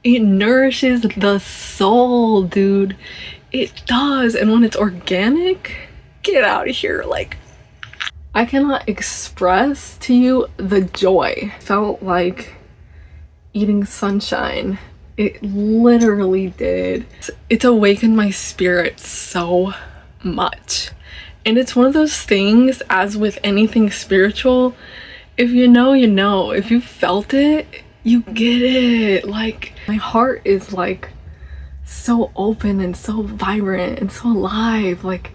It nourishes the soul, dude. It does. And when it's organic, get out of here. Like, I cannot express to you the joy. Felt like eating sunshine. It literally did. It's awakened my spirit so much. And it's one of those things, as with anything spiritual, if you know, you know. If you felt it, you get it. Like, my heart is like so open and so vibrant and so alive. Like,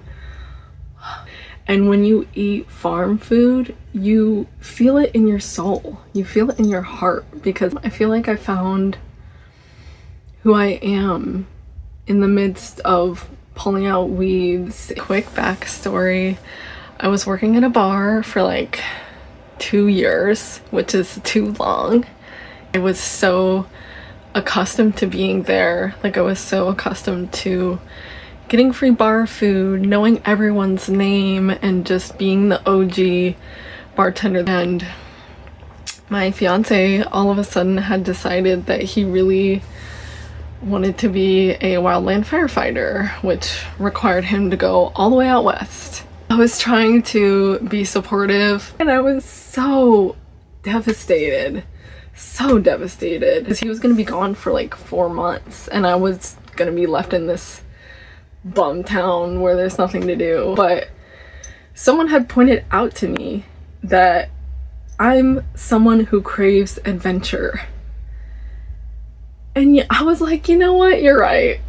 and when you eat farm food, you feel it in your soul. You feel it in your heart, because I feel like I found who I am in the midst of pulling out weeds. Quick backstory. I was working at a bar for like 2 years, which is too long. I was so accustomed to being there. Like, I was so accustomed to getting free bar food, knowing everyone's name, and just being the OG bartender. And my fiance all of a sudden had decided that he really wanted to be a wildland firefighter, which required him to go all the way out west. I was trying to be supportive, and I was so devastated because he was going to be gone for like 4 months, and I was going to be left in this bum town where there's nothing to do. But someone had pointed out to me that I'm someone who craves adventure. And I was like, you know what? You're right.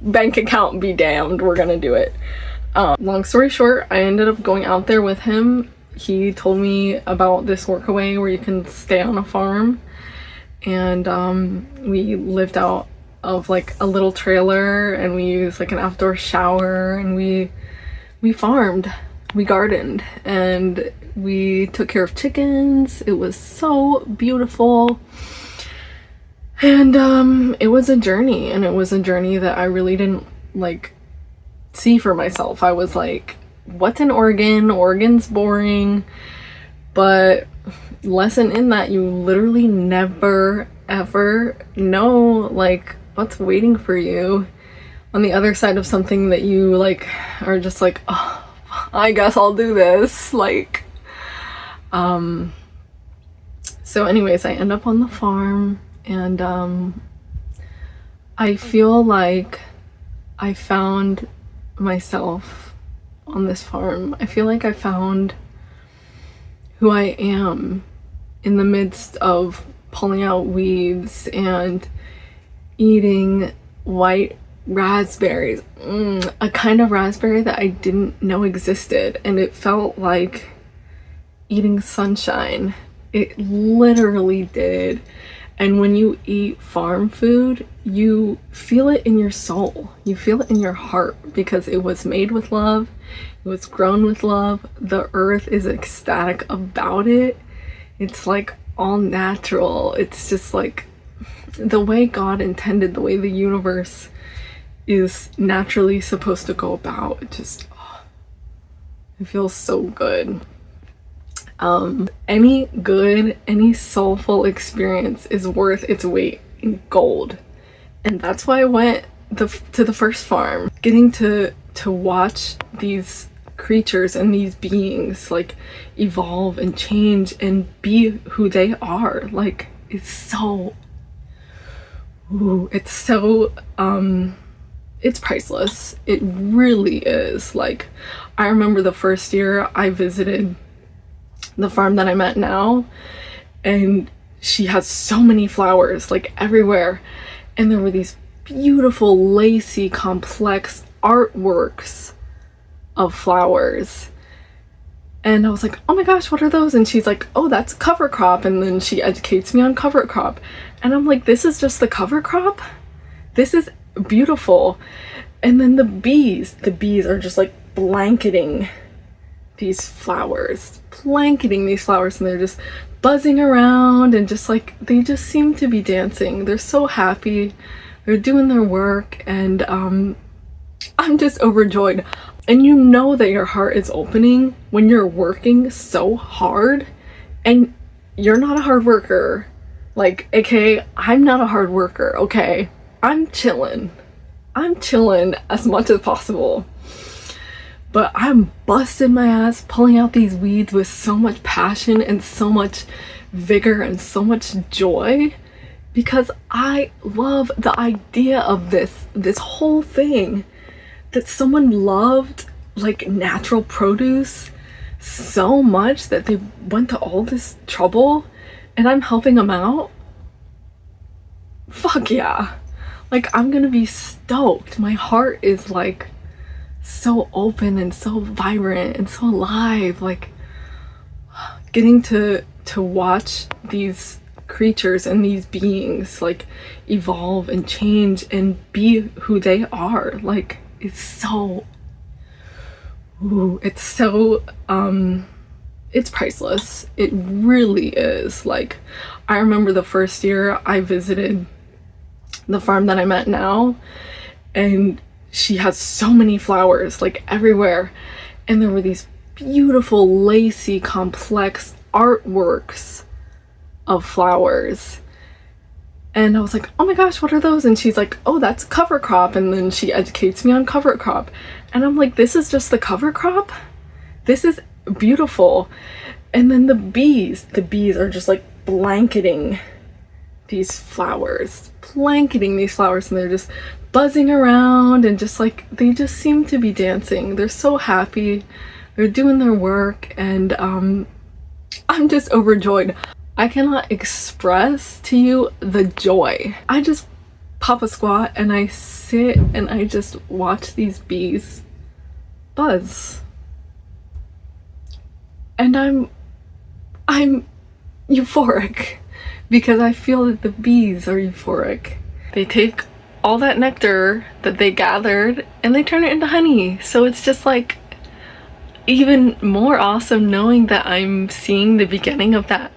Bank account be damned. We're gonna do it. Long story short, I ended up going out there with him. He told me about this workaway where you can stay on a farm. And we lived out of like a little trailer, and we used like an outdoor shower, and we farmed, we gardened, and we took care of chickens. It was so beautiful. And it was a journey, and it was a journey that I really didn't like see for myself. I was like, what's an organ? Organ's boring. But lesson in that, you literally never ever know like what's waiting for you on the other side of something that you like are just like, oh, I guess I'll do this. Like, so anyways, I end up on the farm, and I feel like I found myself on this farm. I feel like I found who I am in the midst of pulling out weeds and eating white raspberries, a kind of raspberry that I didn't know existed, and it felt like eating sunshine. It literally did. And when you eat farm food, you feel it in your soul. You feel it in your heart, because it was made with love. It was grown with love. The earth is ecstatic about it. It's like all natural. It's just like the way God intended, the way the universe is naturally supposed to go about. It just, oh, it feels so good. Any soulful experience is worth its weight in gold. And that's why I went to the first farm. Getting to watch these creatures and these beings like evolve and change and be who they are, like, it's so it's priceless. It really is. Like, I remember the first year I visited the farm that I'm at now, and she has so many flowers like everywhere, and there were these beautiful lacy complex artworks of flowers, and I was like, oh my gosh, what are those? And she's like, oh, that's cover crop. And then she educates me on cover crop, and I'm like, this is just the cover crop? This is beautiful. And then the bees are just like blanketing these flowers, and they're just buzzing around, and just like, they just seem to be dancing. They're so happy. They're doing their work, and I'm just overjoyed. And you know that your heart is opening when you're working so hard, and you're not a hard worker. Like, aka, I'm not a hard worker, okay? I'm chilling. I'm chilling as much as possible. But I'm busting my ass pulling out these weeds with so much passion and so much vigor and so much joy because I love the idea of this whole thing, that someone loved like natural produce so much that they went to all this trouble and I'm helping them out. Fuck yeah. Like, I'm gonna be stoked. My heart is like so open and so vibrant and so alive. Like, getting to watch these creatures and these beings like evolve and change and be who they are, like, it's so it's so it's priceless. It really is. Like, I remember the first year I visited the farm that I'm at now, and she has so many flowers like everywhere, and there were these beautiful lacy complex artworks of flowers, and I was like, oh my gosh, what are those? And she's like, oh, that's cover crop. And then she educates me on cover crop, and I'm like, this is just the cover crop? This is beautiful. And then the bees are just like blanketing these flowers, and they're just buzzing around, and just like, they just seem to be dancing. They're so happy, they're doing their work, and I'm just overjoyed. I cannot express to you the joy. I just pop a squat and I sit and I just watch these bees buzz, and I'm euphoric because I feel that the bees are euphoric. They take all that nectar that they gathered and they turn it into honey. So it's just like even more awesome knowing that I'm seeing the beginning of that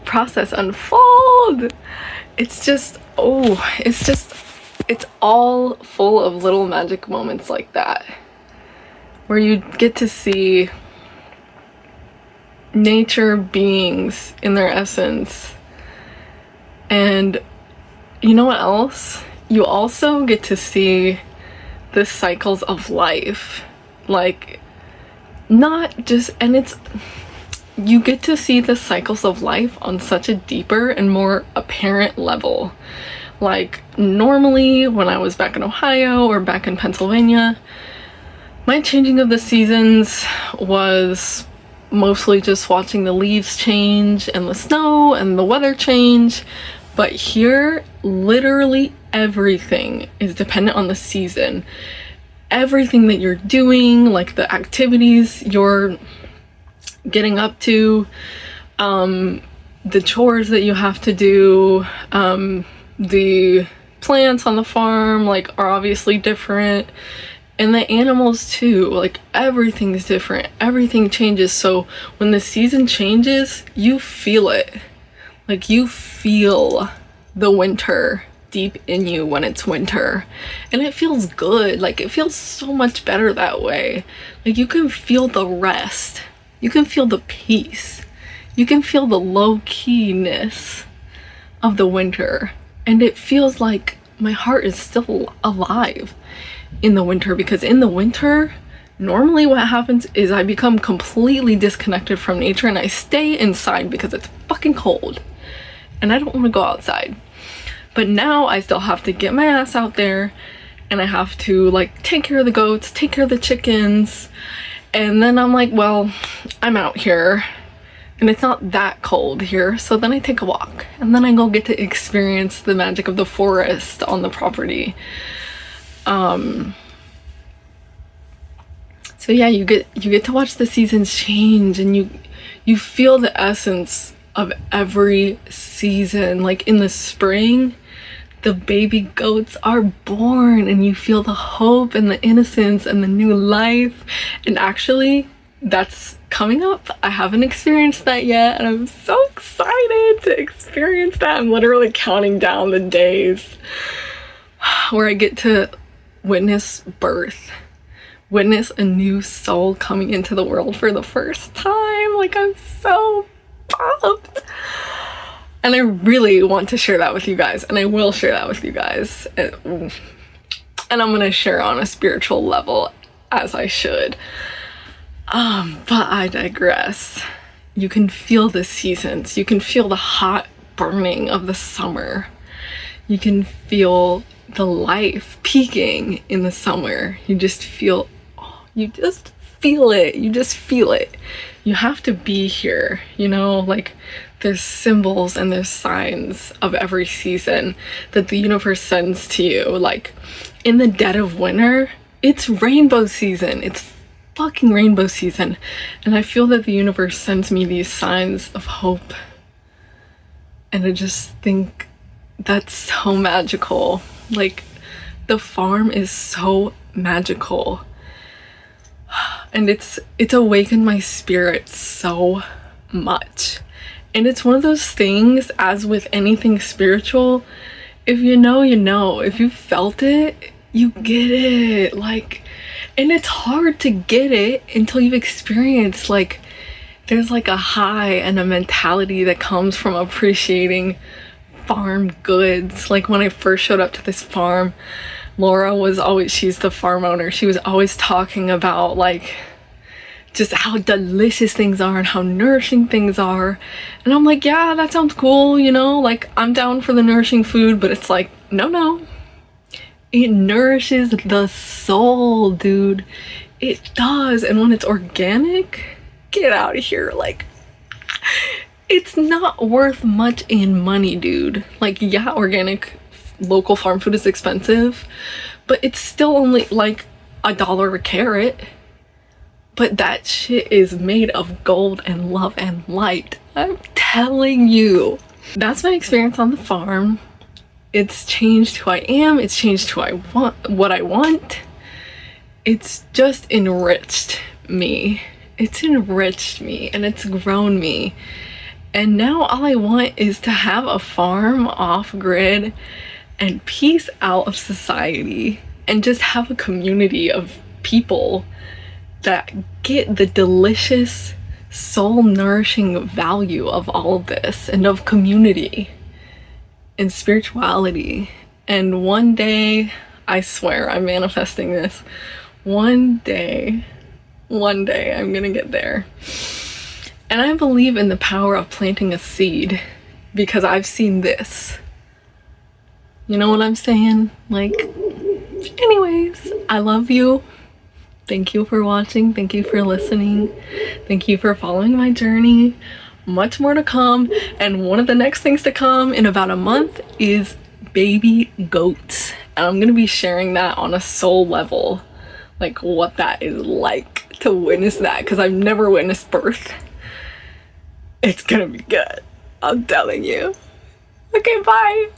process unfold. It's just, it's all full of little magic moments like that, where you get to see nature beings in their essence. And you know what else? You also get to see the cycles of life. Like, not just, and it's, you get to see the cycles of life on such a deeper and more apparent level. Like, normally when I was back in Ohio or back in Pennsylvania, my changing of the seasons was mostly just watching the leaves change and the snow and the weather change. But here, literally everything is dependent on the season. Everything that you're doing, like the activities you're getting up to, the chores that you have to do, the plants on the farm, like, are obviously different. And the animals too, like, everything's different. Everything changes. So when the season changes, you feel it. Like, you feel the winter deep in you when it's winter. And it feels good. Like, it feels so much better that way. Like, you can feel the rest. You can feel the peace. You can feel the low-keyness of the winter. And it feels like my heart is still alive in the winter, because in the winter, normally what happens is I become completely disconnected from nature and I stay inside because it's fucking cold and I don't want to go outside. But now I still have to get my ass out there, and I have to, like, take care of the goats, take care of the chickens, and then I'm like, well, I'm out here and it's not that cold here, so then I take a walk and then I go get to experience the magic of the forest on the property. So yeah, you get to watch the seasons change, and you feel the essence of every season. Like, in the spring, the baby goats are born, and you feel the hope and the innocence and the new life. And actually, that's coming up. I haven't experienced that yet, and I'm so excited to experience that. I'm literally counting down the days where I get to witness birth, witness a new soul coming into the world for the first time. Like, I'm so pumped. And I really want to share that with you guys, and I will share that with you guys. And I'm gonna share on a spiritual level, as I should. But I digress. You can feel the seasons. You can feel the hot burning of the summer. You can feel the life peaking in the summer. You just feel it. You just feel it. You have to be here, you know, like there's symbols and there's signs of every season that the universe sends to you. Like in the dead of winter, it's rainbow season. It's fucking rainbow season. And I feel that the universe sends me these signs of hope. And I just think that's so magical. Like the farm is so magical. And it's awakened my spirit so much. And it's one of those things, as with anything spiritual, if you know, you know. If you felt it, you get it. Like, and it's hard to get it until you've experienced, like, there's like a high and a mentality that comes from appreciating farm goods. Like when I first showed up to this farm, Laura was always, she's the farm owner, she was always talking about like just how delicious things are and how nourishing things are. And I'm like, yeah, that sounds cool, you know, like I'm down for the nourishing food, but it's like, no, it nourishes the soul, dude. It does. And when it's organic, get out of here. Like, it's not worth much in money, dude. Like, yeah, organic local farm food is expensive, but it's still only like $1 a carrot. But that shit is made of gold and love and light. I'm telling you. That's my experience on the farm. It's changed who I am. It's changed who I want, what I want. It's just enriched me. It's enriched me and it's grown me. And now all I want is to have a farm off grid and peace out of society and just have a community of people that get the delicious, soul-nourishing value of all of this and of community and spirituality. And one day, I swear, I'm manifesting this. One day I'm gonna get there. And I believe in the power of planting a seed because I've seen this. You know what I'm saying? Like, anyways, I love you. Thank you for watching. Thank you for listening. Thank you for following my journey. Much more to come. And one of the next things to come in about a month is baby goats. And I'm gonna be sharing that on a soul level. Like what that is like to witness that, because I've never witnessed birth. It's gonna be good. I'm telling you. Okay, bye.